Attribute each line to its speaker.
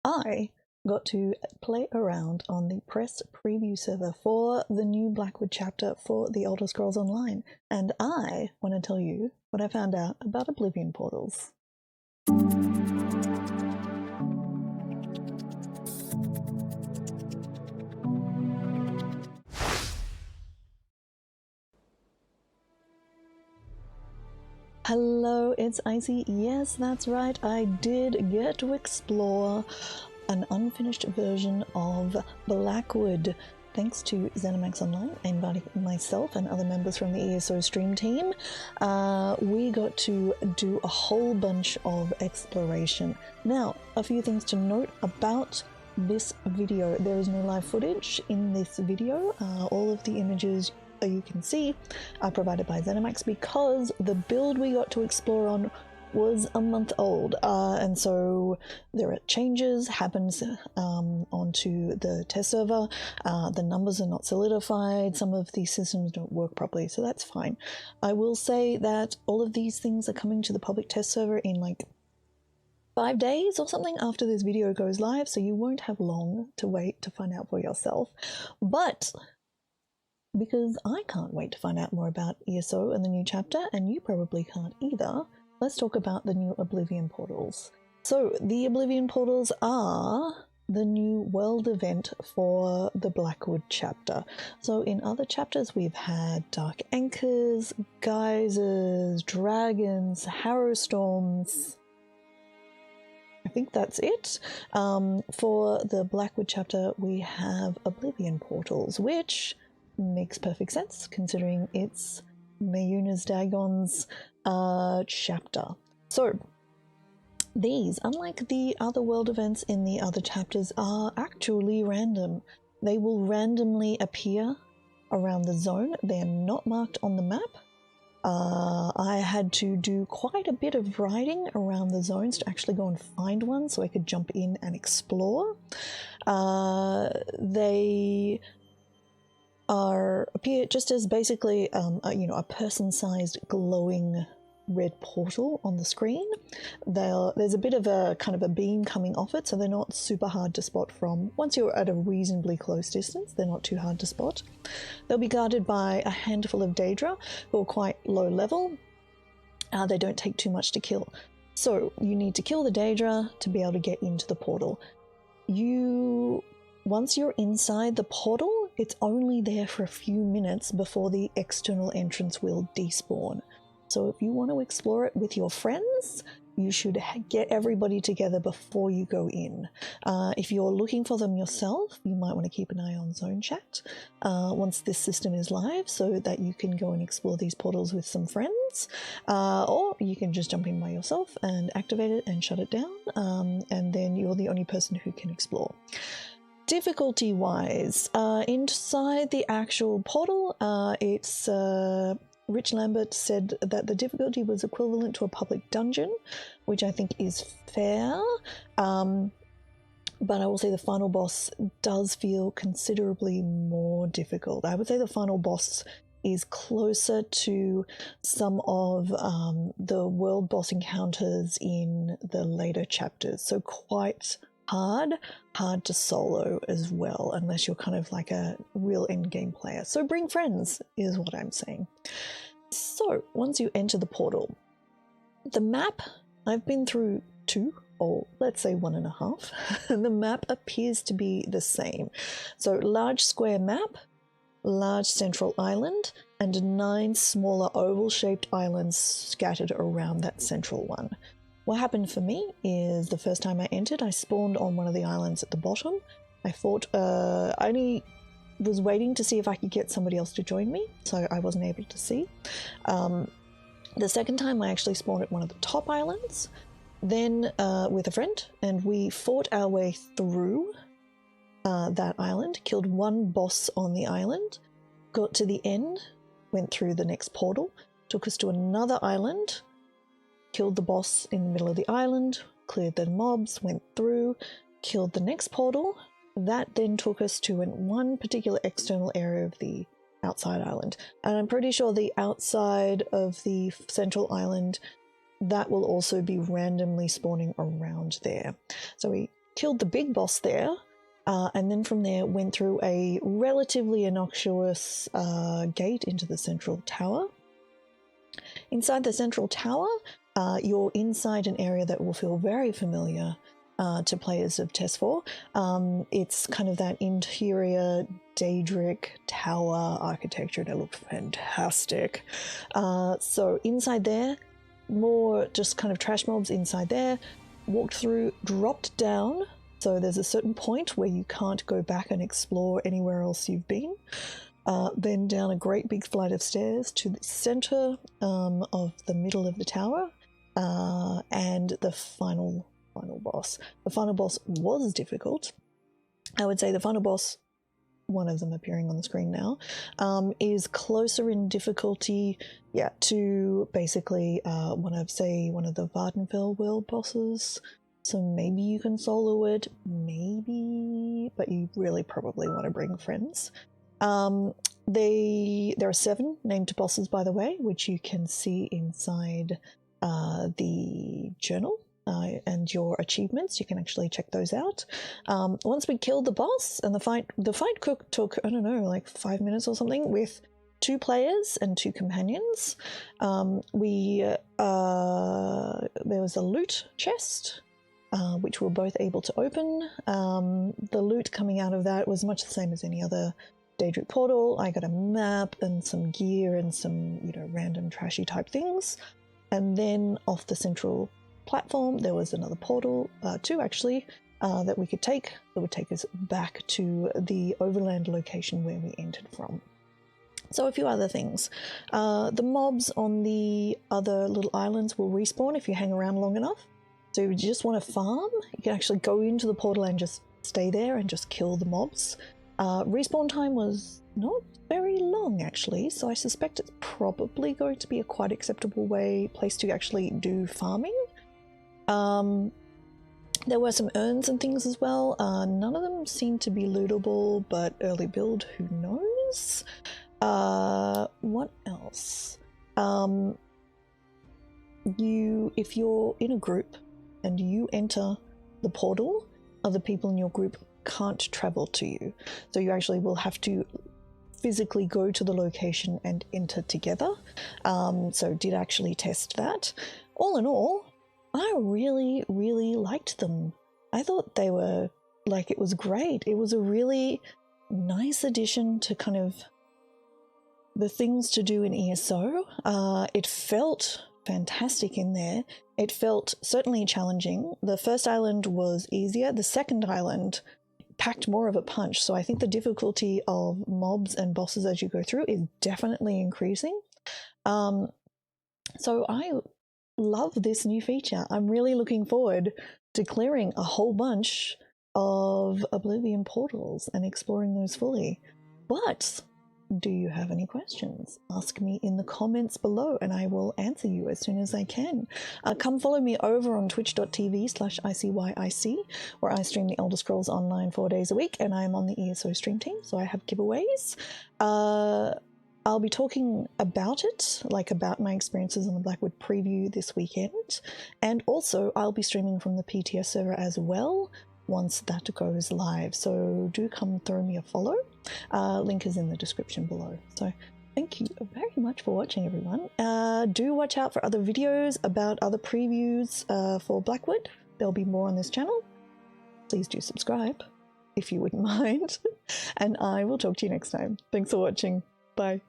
Speaker 1: I got to play around on the press preview server for the new Blackwood chapter for the Elder Scrolls Online, and I want to tell you what I found out about Oblivion Portals. Hello, it's Icy. Yes, that's right, I did get to explore an unfinished version of Blackwood. Thanks to ZeniMax Online, I invited myself and other members from the ESO stream team. We got to do a whole bunch of exploration. Now, a few things to note about this video. There is no live footage in this video. All of the images you can see are provided by ZeniMax because the build we got to explore on was a month old, and so there are changes happens onto the test server. The numbers are not solidified, some of these systems don't work properly, so that's fine. I will say that all of these things are coming to the public test server in like 5 days or something after this video goes live, so you won't have long to wait to find out for yourself. But because I can't wait to find out more about ESO and the new chapter, and you probably can't either, let's talk about the new Oblivion Portals. So, the Oblivion Portals are the new world event for the Blackwood chapter. So in other chapters we've had Dark Anchors, Geysers, Dragons, Harrowstorms. I think that's it. For the Blackwood chapter we have Oblivion Portals, which makes perfect sense considering it's Mayuna's Dagon's chapter. So these, unlike the other world events in the other chapters, are actually random. They will randomly appear around the zone. They are not marked on the map. I had to do quite a bit of riding around the zones to actually go and find one so I could jump in and explore. They appear just as basically a person-sized glowing red portal on the screen. There's a bit of a kind of a beam coming off it, so they're not super hard to spot from. Once you're at a reasonably close distance, they're not too hard to spot. They'll be guarded by a handful of Daedra who are quite low level. They don't take too much to kill. So you need to kill the Daedra to be able to get into the portal. Once you're inside the portal, it's only there for a few minutes before the external entrance will despawn. So if you want to explore it with your friends, you should get everybody together before you go in. If you're looking for them yourself, you might want to keep an eye on Zone Chat once this system is live so that you can go and explore these portals with some friends. Or you can just jump in by yourself and activate it and shut it down, and then you're the only person who can explore. Difficulty-wise, inside the actual portal, Rich Lambert said that the difficulty was equivalent to a public dungeon, which I think is fair, but I will say the final boss does feel considerably more difficult. I would say the final boss is closer to some of the world boss encounters in the later chapters, so quite hard to solo as well, unless you're kind of like a real endgame player. So bring friends is what I'm saying. So once you enter the portal, the map, I've been through 2, or let's say 1.5. The map appears to be the same. So large square map, large central island, and 9 smaller oval-shaped islands scattered around that central one. What happened for me is the first time I entered, I spawned on one of the islands at the bottom. I thought I only was waiting to see if I could get somebody else to join me, so I wasn't able to see. The second time I actually spawned at one of the top islands, then with a friend, and we fought our way through that island, killed one boss on the island, got to the end, went through the next portal, took us to another island, killed the boss in the middle of the island, cleared the mobs, went through, killed the next portal. That then took us to one particular external area of the outside island. And I'm pretty sure the outside of the central island, that will also be randomly spawning around there. So we killed the big boss there, and then from there went through a relatively innocuous gate into the central tower. Inside the central tower, you're inside an area that will feel very familiar to players of Test 4. It's kind of that interior Daedric tower architecture, and it looked fantastic. So inside there, more just kind of trash mobs inside there. Walked through, dropped down, so there's a certain point where you can't go back and explore anywhere else you've been. Then down a great big flight of stairs to the center of the middle of the tower, and the final boss. The final boss was difficult. I would say the final boss, one of them appearing on the screen now, is closer in difficulty, to basically one of the Vardenfell world bosses. So maybe you can solo it, maybe, but you really probably want to bring friends. There are 7 named bosses, by the way, which you can see inside the journal and your achievements. You can actually check those out. Once we killed the boss, and the fight took, I don't know, like 5 minutes or something, with 2 players and 2 companions. There was a loot chest, which we were both able to open. The loot coming out of that was much the same as any other Daedric portal. I got a map and some gear and some, random trashy type things. And then off the central platform, there was another portal, 2 actually, that we could take, that would take us back to the overland location where we entered from. So a few other things. The mobs on the other little islands will respawn if you hang around long enough. So if you just want to farm, you can actually go into the portal and just stay there and just kill the mobs. Respawn time was not very long, actually, so I suspect it's probably going to be a quite acceptable place to actually do farming. There were some urns and things as well. None of them seem to be lootable, but early build, who knows? What else? If you're in a group and you enter the portal, other people in your group can't travel to you. So you actually will have to physically go to the location and enter together. So did actually test that. All in all, I really, really liked them. I thought they were, it was great. It was a really nice addition to kind of the things to do in ESO. It felt fantastic in there. It felt certainly challenging. The first island was easier. The second island packed more of a punch. So I think the difficulty of mobs and bosses as you go through is definitely increasing. So I love this new feature. I'm really looking forward to clearing a whole bunch of Oblivion Portals and exploring those fully. But do you have any questions? Ask me in the comments below and I will answer you as soon as I can. Come follow me over on twitch.tv/ICYIC, where I stream the Elder Scrolls Online 4 days a week, and I'm on the ESO stream team, so I have giveaways. I'll be talking about it, about my experiences on the Blackwood Preview this weekend, and also I'll be streaming from the PTS server as well once that goes live, so do come throw me a follow. Link is in the description below. So thank you very much for watching, everyone. Do watch out for other videos about other previews for Blackwood. There'll be more on this channel. Please do subscribe if you wouldn't mind, and I will talk to you next time. Thanks for watching. Bye.